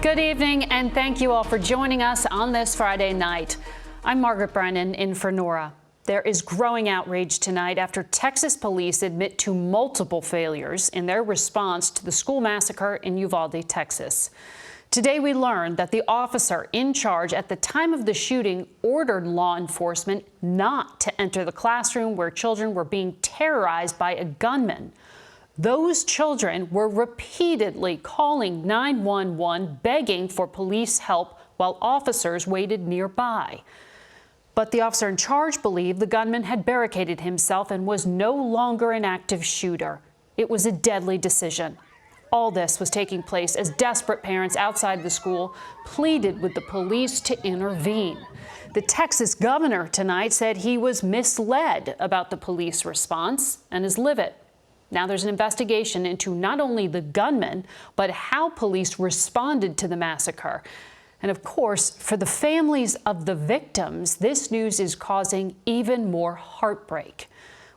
Good evening, and thank you all for joining us on this Friday night. I'm Margaret Brennan in for Norah. There is growing outrage tonight after Texas police admit to multiple failures in their response to the school massacre in Uvalde, Texas. Today we learned that the officer in charge at the time of the shooting ordered law enforcement not to enter the classroom where children were being terrorized by a gunman. Those children were repeatedly calling 911, begging for police help while officers waited nearby. But the officer in charge believed the gunman had barricaded himself and was no longer an active shooter. It was a deadly decision. All this was taking place as desperate parents outside the school pleaded with the police to intervene. The Texas governor tonight said he was misled about the police response and is livid. Now there's an investigation into not only the gunman, but how police responded to the massacre. And of course, for the families of the victims, this news is causing even more heartbreak.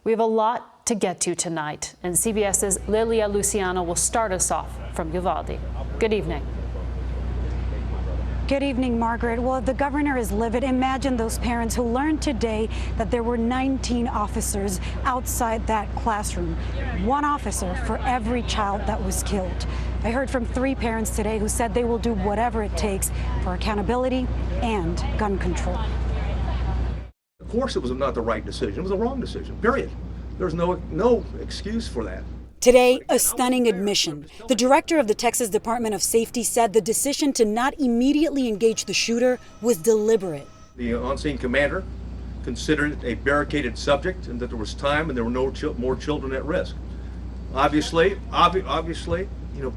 We have a lot to get to tonight, and CBS's Lilia Luciano will start us off from Uvalde. Good evening. Good evening, Margaret. Well, the governor is livid. Imagine those parents who learned today that there were 19 officers outside that classroom. One officer for every child that was killed. I heard from 3 parents today who said they will do whatever it takes for accountability and gun control. Of course it was not the right decision. It was the wrong decision, period. There's no excuse for that. Today, a stunning admission. The director of the Texas Department of Safety said the decision to not immediately engage the shooter was deliberate. The on-scene commander considered it a barricaded subject and that there was time and there were no more children at risk. Obviously,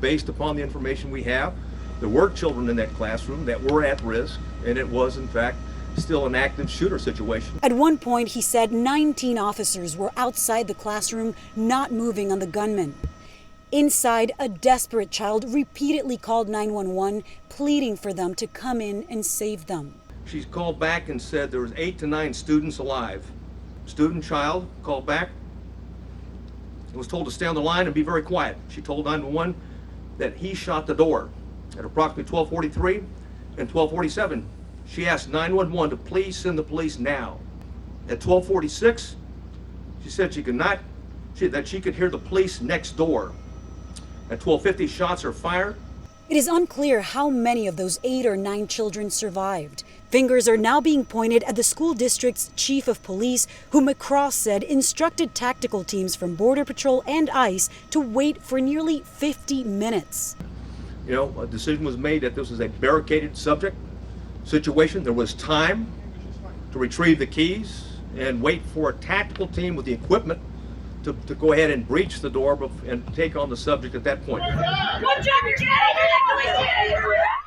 based upon the information we have, there were children in that classroom that were at risk, and it was, in fact, still an active shooter situation. At one point, he said 19 officers were outside the classroom, not moving on the gunman. Inside, a desperate child repeatedly called 911, pleading for them to come in and save them. She's called back and said there was 8 to 9 students alive. Student child called back and was told to stay on the line and be very quiet. She told 911 that he shot the door at approximately 12:43 and 12:47. She asked 911 to please send the police now. At 12:46, she said that she could hear the police next door. At 12:50, shots are fired. It is unclear how many of those 8 or 9 children survived. Fingers are now being pointed at the school district's chief of police, who McCross said instructed tactical teams from Border Patrol and ICE to wait for nearly 50 minutes. A decision was made that this was a barricaded situation. There was time to retrieve the keys and wait for a tactical team with the equipment to go ahead and breach the door and take on the subject at that point.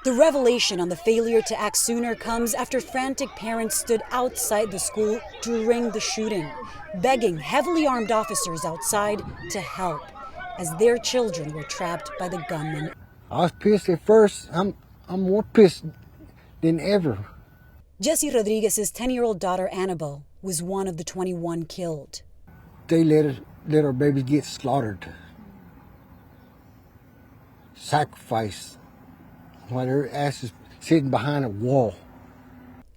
The revelation on the failure to act sooner comes after frantic parents stood outside the school during the shooting, begging heavily armed officers outside to help as their children were trapped by the gunman. I was pissed at first. I'm more pissed than ever. Jesse Rodriguez's 10-year-old daughter Annabelle was one of the 21 killed. They let our babies get slaughtered, sacrificed, while their asses sitting behind a wall.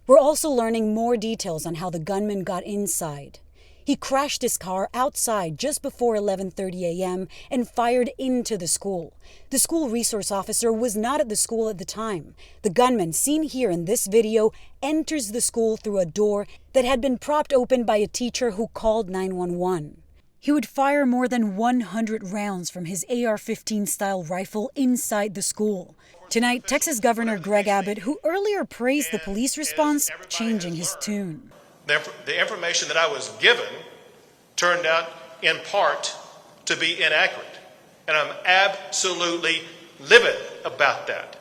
We're also learning more details on how the gunman got inside. He crashed his car outside just before 11:30 a.m. and fired into the school. The school resource officer was not at the school at the time. The gunman, seen here in this video, enters the school through a door that had been propped open by a teacher who called 911. He would fire more than 100 rounds from his AR-15 style rifle inside the school. Tonight, Texas Governor Greg Abbott, who earlier praised the police response, changing his tune. The information that I was given turned out in part to be inaccurate, and I'm absolutely livid about that.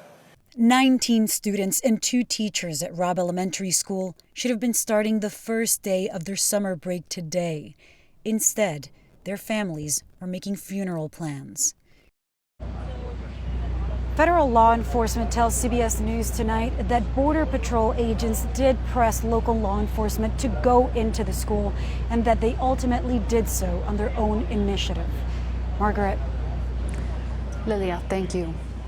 19 students and 2 teachers at Robb Elementary School should have been starting the first day of their summer break today. Instead, their families are making funeral plans. Federal law enforcement tells CBS News tonight that Border Patrol agents did press local law enforcement to go into the school and that they ultimately did so on their own initiative. Margaret. Lilia, thank you.